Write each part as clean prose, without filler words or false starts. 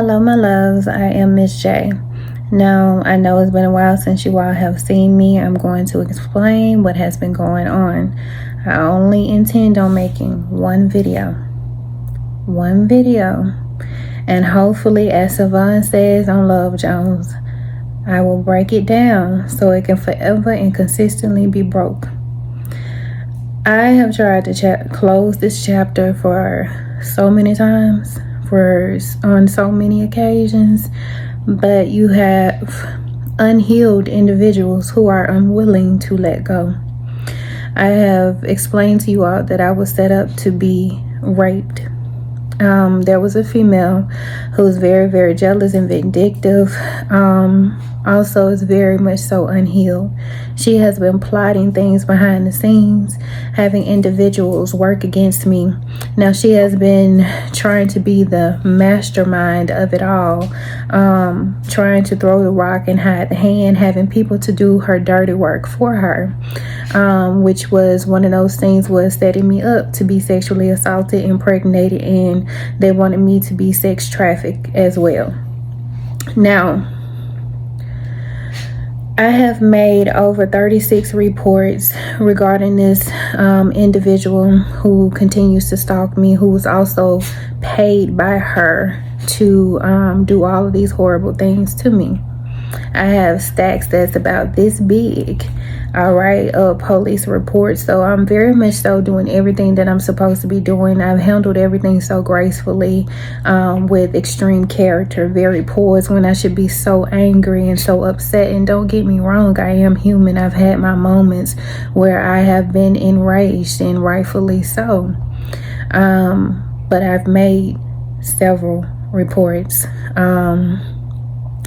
Hello, my loves. I am Miss J. Now, I know it's been a while since you all have seen me. I'm going to explain what has been going on. I only intend on making one video. And hopefully, as Savon says on Love Jones, I will break it down so it can forever and consistently be broke. I have tried to close this chapter for so many times, on so many occasions, but you have unhealed individuals who are unwilling to let go. I have explained to you all that I was set up to be raped. There was a female who was very, very jealous and vindictive. Also is very much so unhealed. She has been plotting things behind the scenes, having individuals work against me. Now she has been trying to be the mastermind of it all, trying to throw the rock and hide the hand, having people to do her dirty work for her, which was one of those things was setting me up to be sexually assaulted, impregnated, and they wanted me to be sex trafficked as well. Now, I have made over 36 reports regarding this individual who continues to stalk me, who was also paid by her to do all of these horrible things to me. I have stacks that's about this big, all right, of police reports. So I'm very much so doing everything that I'm supposed to be doing. I've handled everything so gracefully, with extreme character, very poised when I should be so angry and so upset. And don't get me wrong, I am human. I've had my moments where I have been enraged, and rightfully so. But I've made several reports.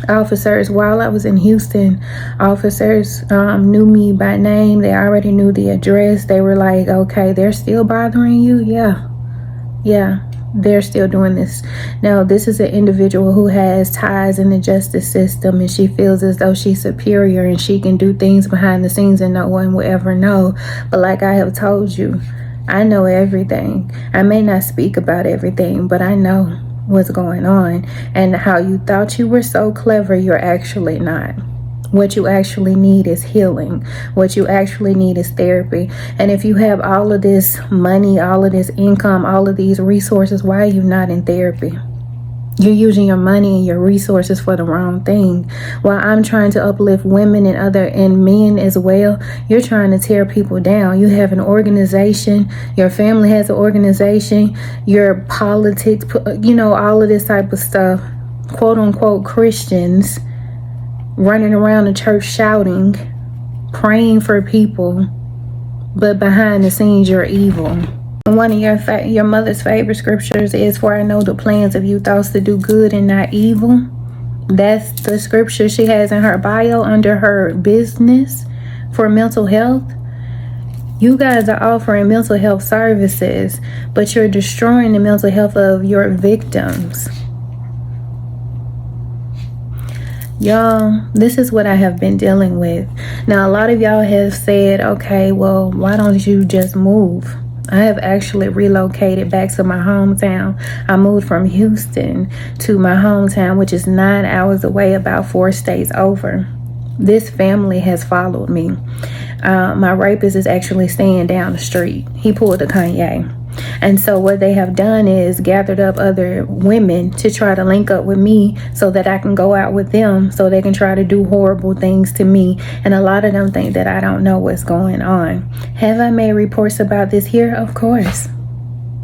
Officers, while I was in Houston, officers knew me by name. They already knew the address. They were like, okay, they're still bothering you? Yeah, they're still doing this. Now, this is an individual who has ties in the justice system, and she feels as though she's superior and she can do things behind the scenes and no one will ever know. But like I have told you, I know everything. I may not speak about everything, but I know what's going on. And how you thought you were so clever, you're actually not. What you actually need is healing. What you actually need is therapy. And if you have all of this money, all of this income, all of these resources, why are you not in therapy? You're using your money and your resources for the wrong thing. While I'm trying to uplift women and men as well, you're trying to tear people down. You have an organization, your family has an organization, your politics, all of this type of stuff. Quote unquote Christians running around the church shouting, praying for people, but behind the scenes you're evil. One of your mother's favorite scriptures is, for I know the plans of you, thoughts to do good and not evil. That's the scripture she has in her bio under her business for mental health. You guys are offering mental health services, but you're destroying the mental health of your victims. Y'all, this is what I have been dealing with. Now, a lot of y'all have said, okay, well, why don't you just move? I have actually relocated back to my hometown. I moved from Houston to my hometown, which is 9 hours away, about 4 states over. This family has followed me. My rapist is actually staying down the street. He pulled a Kanye. And so what they have done is gathered up other women to try to link up with me so that I can go out with them, so they can try to do horrible things to me. And a lot of them think that I don't know what's going on. Have I made reports about this here? Of course.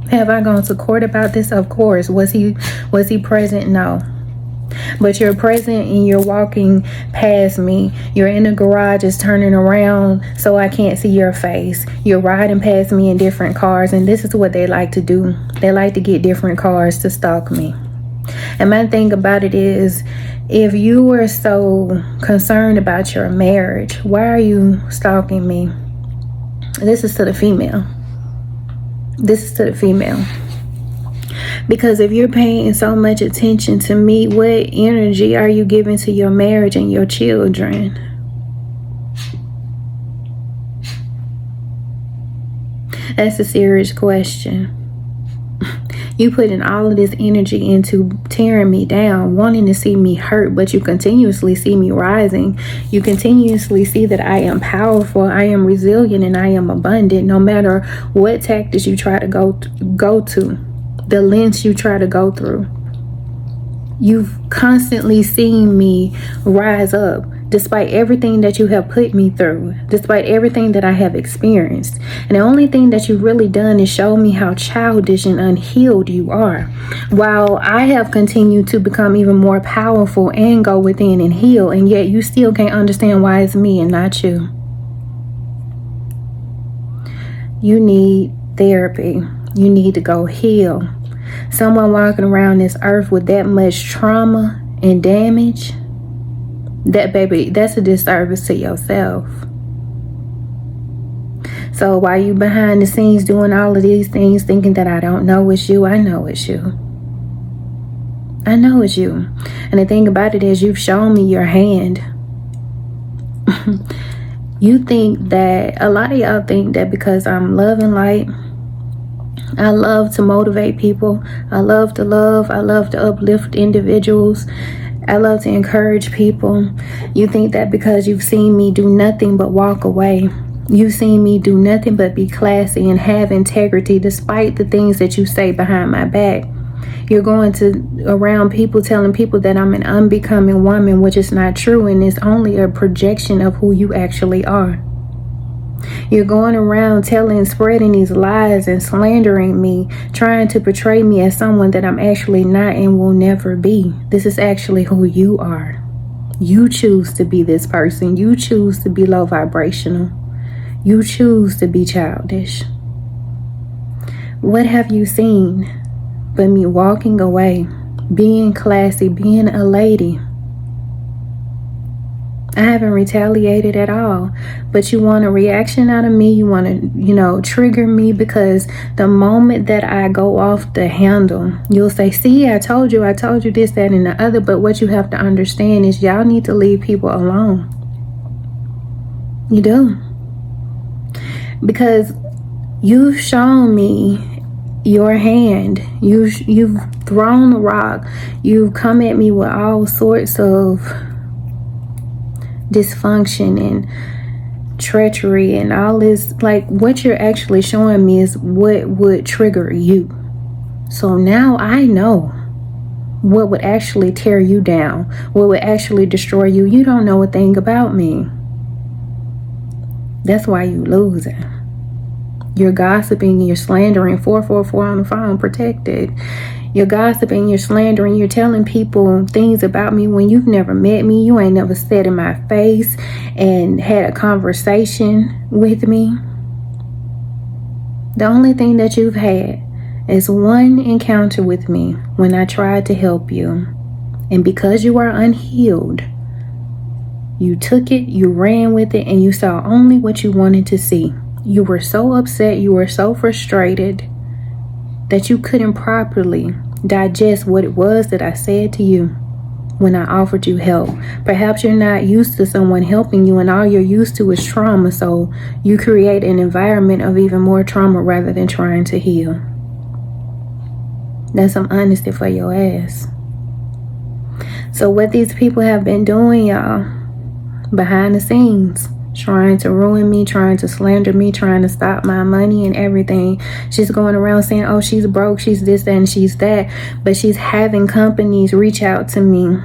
Have I gone to court about this? Of course. Was he present? No. But you're present and you're walking past me. You're in the garage, just turning around so I can't see your face. You're riding past me in different cars, and this is what they like to do. They like to get different cars to stalk me. And my thing about it is, if you were so concerned about your marriage, why are you stalking me? This is to the female. Because if you're paying so much attention to me, what energy are you giving to your marriage and your children? That's a serious question. You putting all of this energy into tearing me down, wanting to see me hurt, but you continuously see me rising. You continuously see that I am powerful, I am resilient, and I am abundant, no matter what tactics you try to go to, the lengths you try to go through. You've constantly seen me rise up despite everything that you have put me through, despite everything that I have experienced. And the only thing that you've really done is show me how childish and unhealed you are. While I have continued to become even more powerful and go within and heal, and yet you still can't understand why it's me and not you. You need therapy. You need to go heal. Someone walking around this earth with that much trauma and damage, that, baby, that's a disservice to yourself. So while you behind the scenes doing all of these things, thinking that I don't know it's you, I know it's you. I know it's you. And the thing about it is, you've shown me your hand. You think that, a lot of y'all think that because I'm love and light, I love to motivate people, I love to love, I love to uplift individuals, I love to encourage people. You think that because you've seen me do nothing but walk away, you've seen me do nothing but be classy and have integrity despite the things that you say behind my back, you're going to around people telling people that I'm an unbecoming woman, which is not true, and it's only a projection of who you actually are. You're going around spreading these lies and slandering me, trying to portray me as someone that I'm actually not and will never be. This is actually who you are. You choose to be this person. You choose to be low vibrational. You choose to be childish. What have you seen but me walking away, being classy, being a lady? I haven't retaliated at all, but you want a reaction out of me. You want to, trigger me, because the moment that I go off the handle, you'll say, see, I told you this, that, and the other. But what you have to understand is y'all need to leave people alone. You do. Because you've shown me your hand. You've thrown the rock. You've come at me with all sorts of dysfunction and treachery and all this. Like, what you're actually showing me is what would trigger you. So now I know what would actually tear you down, what would actually destroy you. You don't know a thing about me. That's why you losing. You're gossiping, you're slandering. 444 on the phone, protected. You're gossiping, you're slandering, you're telling people things about me when you've never met me. You ain't never sat in my face and had a conversation with me. The only thing that you've had is one encounter with me when I tried to help you. And because you are unhealed, you took it, you ran with it, and you saw only what you wanted to see. You were so upset, you were so frustrated that you couldn't properly digest what it was that I said to you when I offered you help. Perhaps you're not used to someone helping you, and all you're used to is trauma, so you create an environment of even more trauma rather than trying to heal. That's some honesty for your ass. So what these people have been doing, y'all, behind the scenes, trying to ruin me, trying to slander me, trying to stop my money and everything. She's going around saying, oh, she's broke, she's this, and she's that. But she's having companies reach out to me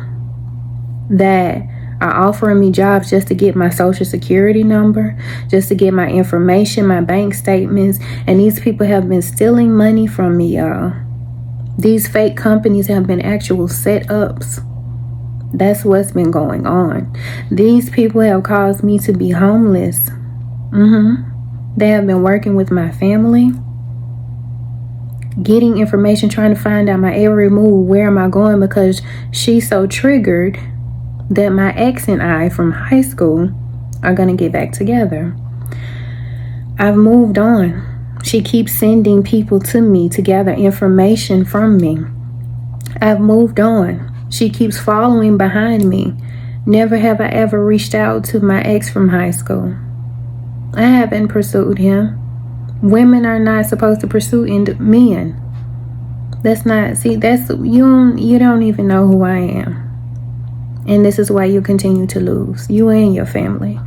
that are offering me jobs just to get my social security number, just to get my information, my bank statements. And these people have been stealing money from me, y'all. These fake companies have been actual setups. That's what's been going on. These people have caused me to be homeless. They have been working with my family, getting information, trying to find out my every move. Where am I going? Because she's so triggered that my ex and I from high school are going to get back together. I've moved on. She keeps sending people to me to gather information from me. I've moved on. She keeps following behind me. Never have I ever reached out to my ex from high school. I haven't pursued him. Women are not supposed to pursue men. That's not, see, that's, you don't even know who I am. And this is why you continue to lose. You and your family.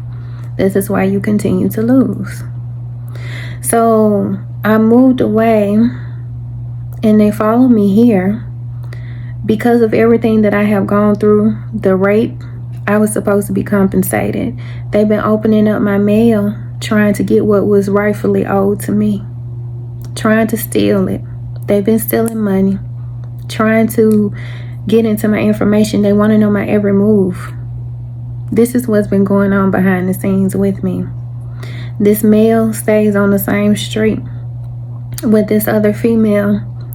This is why you continue to lose. So I moved away and they follow me here because of everything that I have gone through. The rape, I was supposed to be compensated. They've been opening up my mail, trying to get what was rightfully owed to me, trying to steal it. They've been stealing money, trying to get into my information. They want to know my every move. This is what's been going on behind the scenes with me. This male stays on the same street with this other female,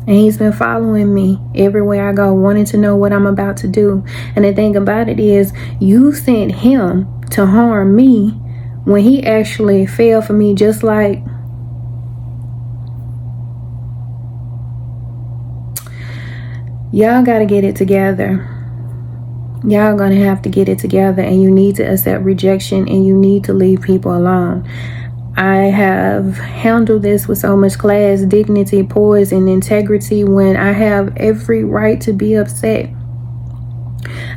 and he's been following me everywhere I go, wanting to know what I'm about to do. And the thing about it is, you sent him to harm me when he actually fell for me, just like y'all gotta get it together. Y'all gonna have to get it together, and you need to accept rejection, and you need to leave people alone. I have handled this with so much class, dignity, poise, and integrity when I have every right to be upset.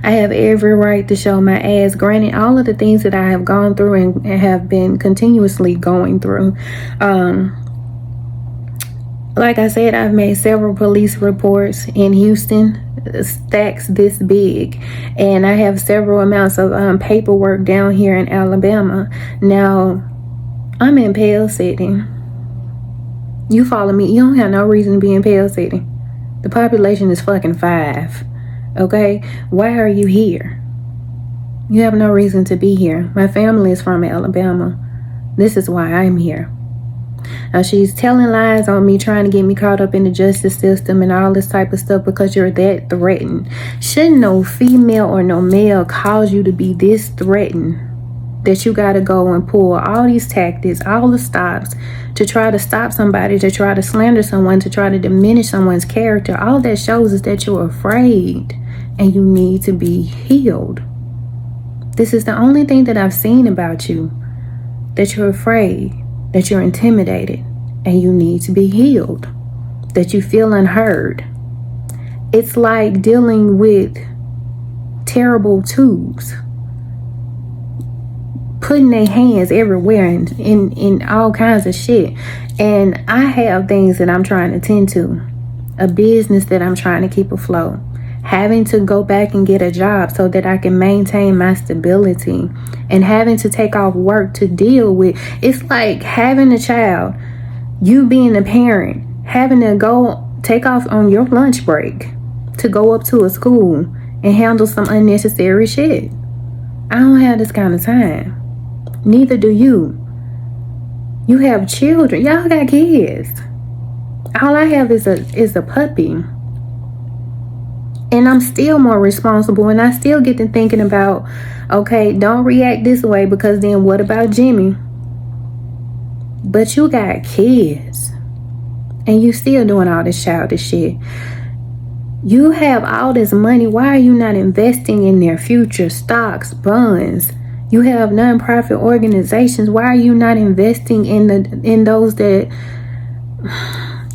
I have every right to show my ass. Granted, all of the things that I have gone through and have been continuously going through. Like I said, I've made several police reports in Houston, stacks this big, and I have several amounts of paperwork down here in Alabama. Now, I'm in Pale City. You follow me, you don't have no reason to be in Pale City. The population is fucking 5, okay? Why are you here? You have no reason to be here. My family is from Alabama. This is why I'm here. Now, she's telling lies on me, trying to get me caught up in the justice system and all this type of stuff because you're that threatened. Shouldn't no female or no male cause you to be this threatened that you got to go and pull all these tactics, all the stops to try to stop somebody, to try to slander someone, to try to diminish someone's character? All that shows is that you're afraid and you need to be healed. This is the only thing that I've seen about you, that you're afraid, that you're intimidated, and you need to be healed, that you feel unheard. It's like dealing with terrible tubes, putting their hands everywhere in all kinds of shit. And I have things that I'm trying to tend to, a business that I'm trying to keep afloat, having to go back and get a job so that I can maintain my stability, and having to take off work to deal with. It's like having a child, you being a parent, having to go take off on your lunch break to go up to a school and handle some unnecessary shit. I don't have this kind of time. Neither do you. You have children. Y'all got kids. All I have is a puppy. And I'm still more responsible, and I still get to thinking about, okay, don't react this way because then what about Jimmy? But you got kids, and you still doing all this childish shit. You have all this money. Why are you not investing in their future? Stocks, bonds. You have nonprofit organizations. Why are you not investing in those that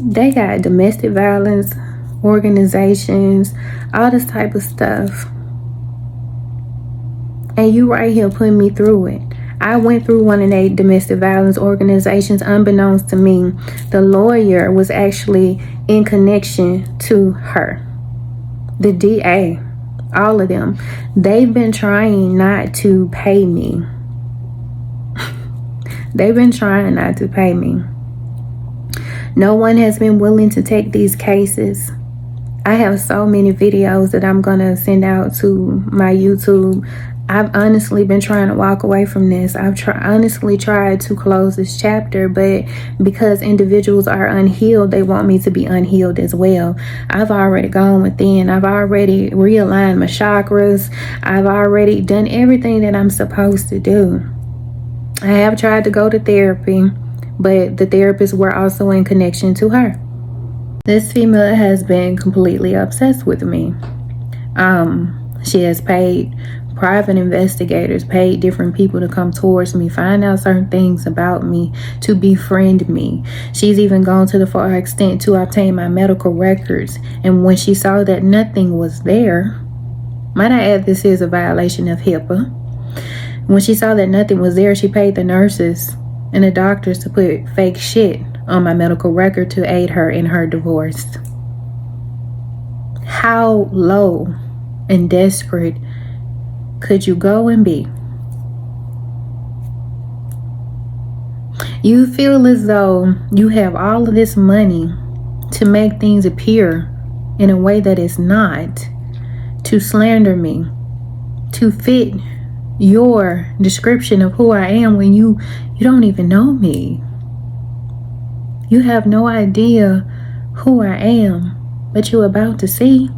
they got domestic violence organizations, all this type of stuff? And you right here putting me through it. I went through one of their domestic violence organizations. Unbeknownst to me, the lawyer was actually in connection to her. The DA, all of them, they've been trying not to pay me. They've been trying not to pay me. No one has been willing to take these cases. I have so many videos that I'm gonna send out to my YouTube. I've honestly been trying to walk away from this. I've honestly tried to close this chapter, but because individuals are unhealed, they want me to be unhealed as well. I've already gone within. I've already realigned my chakras. I've already done everything that I'm supposed to do. I have tried to go to therapy, but the therapists were also in connection to her. This female has been completely obsessed with me. She has paid private investigators paid different people to come towards me, find out certain things about me, to befriend me. She's even gone to the far extent to obtain my medical records. And when she saw that nothing was there, might I add, this is a violation of HIPAA. When she saw that nothing was there, she paid the nurses and the doctors to put fake shit on my medical record to aid her in her divorce. How low and desperate could you go and be? You feel as though you have all of this money to make things appear in a way that is not, to slander me, to fit your description of who I am when you don't even know me. You have no idea who I am, but you're about to see.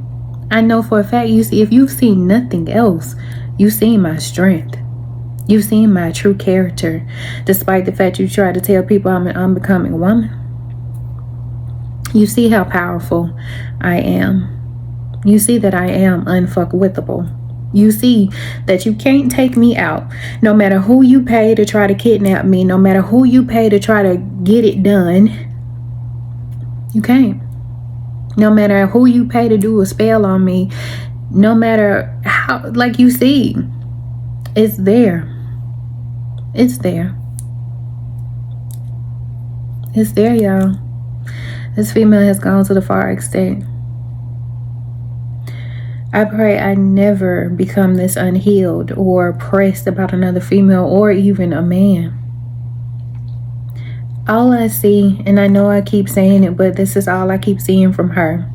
I know for a fact, you see, if you've seen nothing else, you've seen my strength. You've seen my true character, despite the fact you try to tell people I'm an unbecoming woman. You see how powerful I am. You see that I am unfuckwithable. You see that you can't take me out. No matter who you pay to try to kidnap me, no matter who you pay to try to get it done, you can't. No matter who you pay to do a spell on me, no matter how, like, you see, it's there. It's there. It's there, y'all. This female has gone to the far extent. I pray I never become this unhealed or pressed about another female or even a man. All I see, and I know I keep saying it, but this is all I keep seeing from her.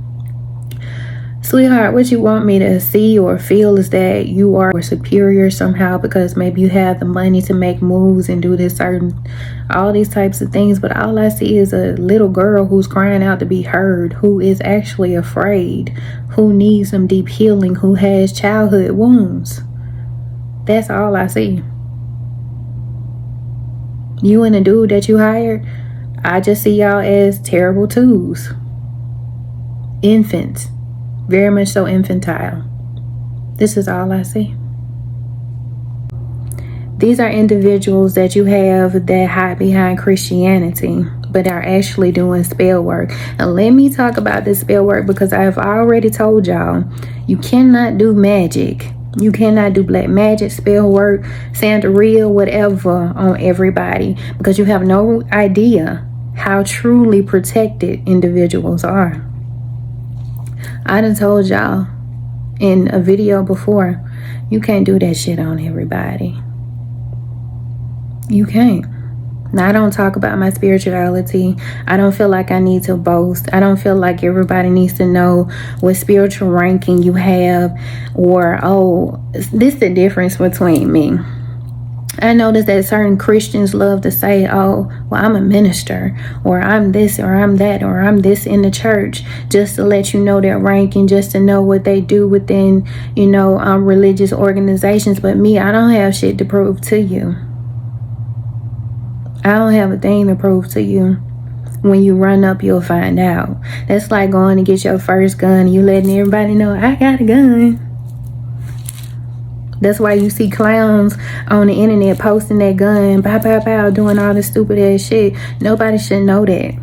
Sweetheart, what you want me to see or feel is that you are superior somehow because maybe you have the money to make moves and do this certain, all these types of things. But all I see is a little girl who's crying out to be heard, who is actually afraid, who needs some deep healing, who has childhood wounds. That's all I see. You and the dude that you hired, I just see y'all as terrible twos. Infants. Very much so infantile. This is all I see. These are individuals that you have that hide behind Christianity, but are actually doing spell work. And let me talk about this spell work because I've already told y'all, you cannot do magic. You cannot do black magic, spell work, Santeria, whatever on everybody because you have no idea how truly protected individuals are. I done told y'all in a video before, you can't do that shit on everybody. You can't. Now, I don't talk about my spirituality. I don't feel like I need to boast. I don't feel like everybody needs to know what spiritual ranking you have or, oh, this is the difference between me. I noticed that certain Christians love to say, oh, well, I'm a minister, or I'm this, or I'm that, or I'm this in the church, just to let you know their ranking, just to know what they do within, religious organizations. But me, I don't have shit to prove to you. I don't have a thing to prove to you. When you run up, you'll find out. That's like going to get your first gun and you letting everybody know, I got a gun. That's why you see clowns on the internet posting that gun, pow, pow, pow, doing all this stupid ass shit. Nobody should know that.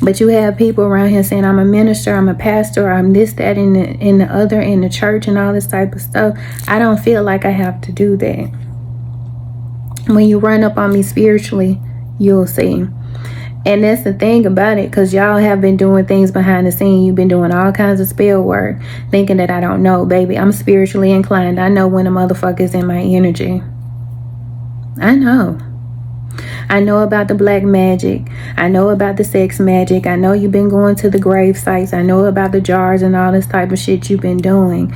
But you have people around here saying, I'm a minister, I'm a pastor, I'm this, that, and the other, in the church and all this type of stuff. I don't feel like I have to do that. When you run up on me spiritually, you'll see. And that's the thing about it, because y'all have been doing things behind the scene. You've been doing all kinds of spell work, thinking that I don't know. Baby, I'm spiritually inclined. I know when a motherfucker's in my energy. I know. I know about the black magic. I know about the sex magic. I know you've been going to the grave sites. I know about the jars and all this type of shit you've been doing.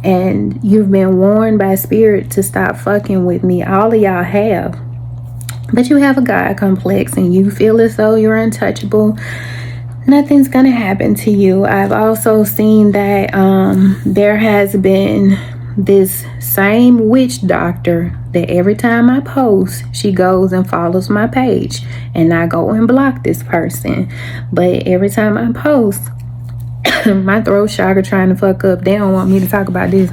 And you've been warned by spirit to stop fucking with me. All of y'all have. But you have a God complex and you feel as though you're untouchable. Nothing's gonna happen to you. I've also seen that there has been this same witch doctor that every time I post, she goes and follows my page. And I go and block this person. But every time I post, My throat chakra trying to fuck up. They don't want me to talk about this.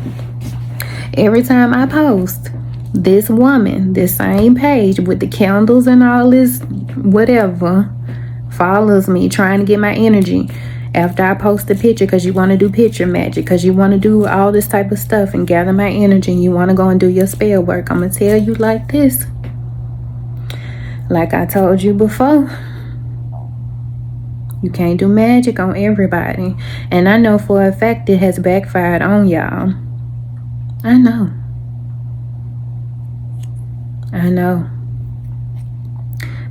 Every time I post, this woman, this same page with the candles and all this whatever, follows me trying to get my energy after I post a picture, because you want to do picture magic, because you want to do all this type of stuff and gather my energy, and you want to go and do your spell work. I'm going to tell you like this. Like I told you before, you can't do magic on everybody. And I know for a fact it has backfired on y'all. I know.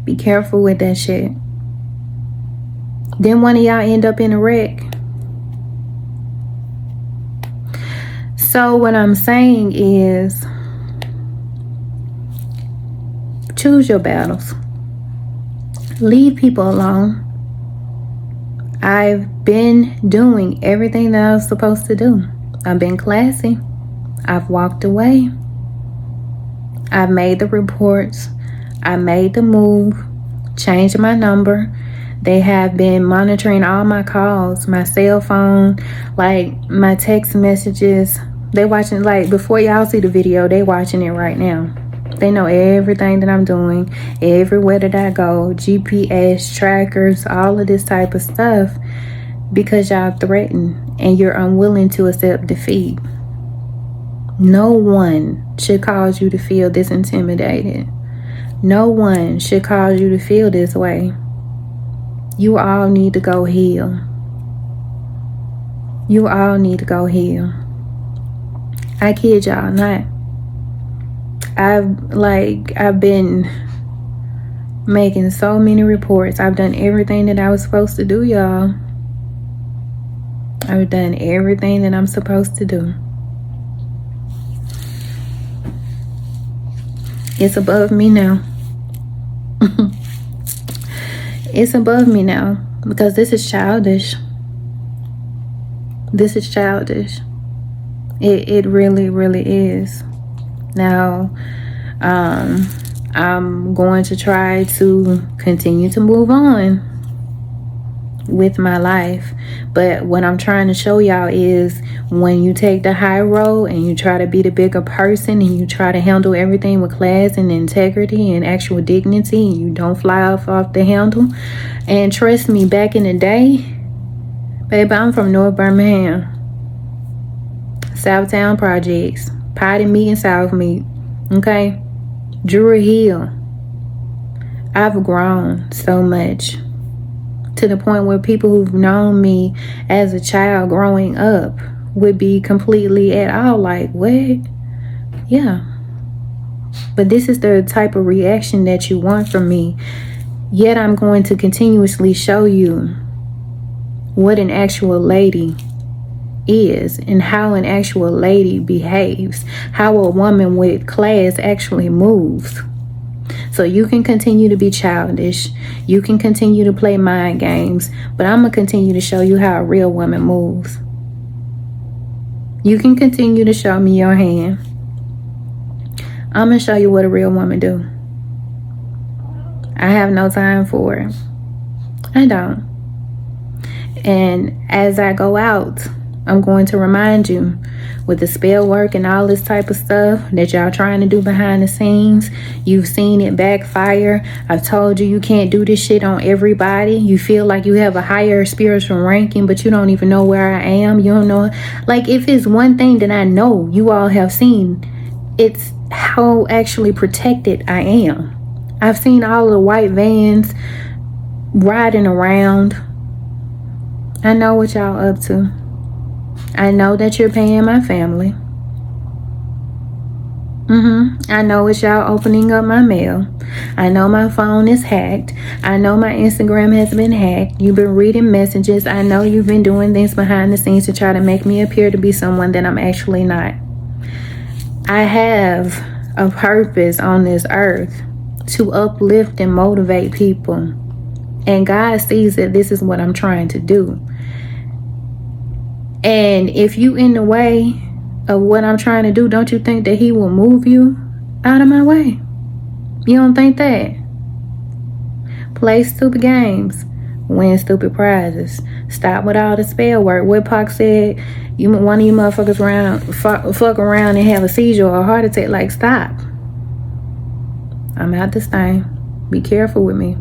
Be careful with that shit. Then one of y'all end up in a wreck. So what I'm saying is, choose your battles. Leave people alone. I've been doing everything that I was supposed to do. I've been classy. I've walked away. I've made the reports. I made the move. Changed my number. They have been monitoring all my calls, my cell phone, like my text messages. They watching, like, before y'all see the video, they watching it right now. They know everything that I'm doing, everywhere that I go, GPS, trackers, all of this type of stuff, because y'all threaten and you're unwilling to accept defeat. No one should cause you to feel this intimidated. No one should cause you to feel this way. You all need to go heal. You all need to go heal. I kid y'all not. I've been making so many reports. I've done everything that I was supposed to do, y'all. I've done everything that I'm supposed to do. It's above me now. It's above me now, because this is childish. This is childish. It really, really is. Now, I'm going to try to continue to move on with my life. But what I'm trying to show y'all is, when you take the high road and you try to be the bigger person and you try to handle everything with class and integrity and actual dignity, and you don't fly off the handle. And trust me, back in the day, baby, I'm from North Birmingham, Southtown Projects, Potty Meat and South Meat, okay? Drury Hill. I've grown so much, to the point where people who've known me as a child growing up would be completely at all like, what? Yeah. But this is the type of reaction that you want from me. Yet I'm going to continuously show you what an actual lady is and how an actual lady behaves, how a woman with class actually moves. So you can continue to be childish, you can continue to play mind games, but I'm gonna continue to show you how a real woman moves. You can continue to show me your hand. I'm gonna show you what a real woman do. I have no time for it. I don't. And as I go out, I'm going to remind you, with the spell work and all this type of stuff that y'all trying to do behind the scenes, you've seen it backfire. I've told you you can't do this shit on everybody. You feel like you have a higher spiritual ranking, but you don't even know where I am. You don't know. Like, if it's one thing that I know you all have seen, it's how actually protected I am. I've seen all the white vans riding around. I know what y'all up to. I know that you're paying my family. I know it's y'all opening up my mail. I know my phone is hacked. I know my Instagram has been hacked. You've been reading messages. I know you've been doing things behind the scenes to try to make me appear to be someone that I'm actually not. I have a purpose on this earth to uplift and motivate people. And God sees that this is what I'm trying to do. And if you in the way of what I'm trying to do, don't you think that he will move you out of my way? You don't think that? Play stupid games. win stupid prizes. Stop with all the spell work. What Pac said, one of you motherfuckers fuck around and have a seizure or a heart attack. Like, stop. I'm out this thing. Be careful with me.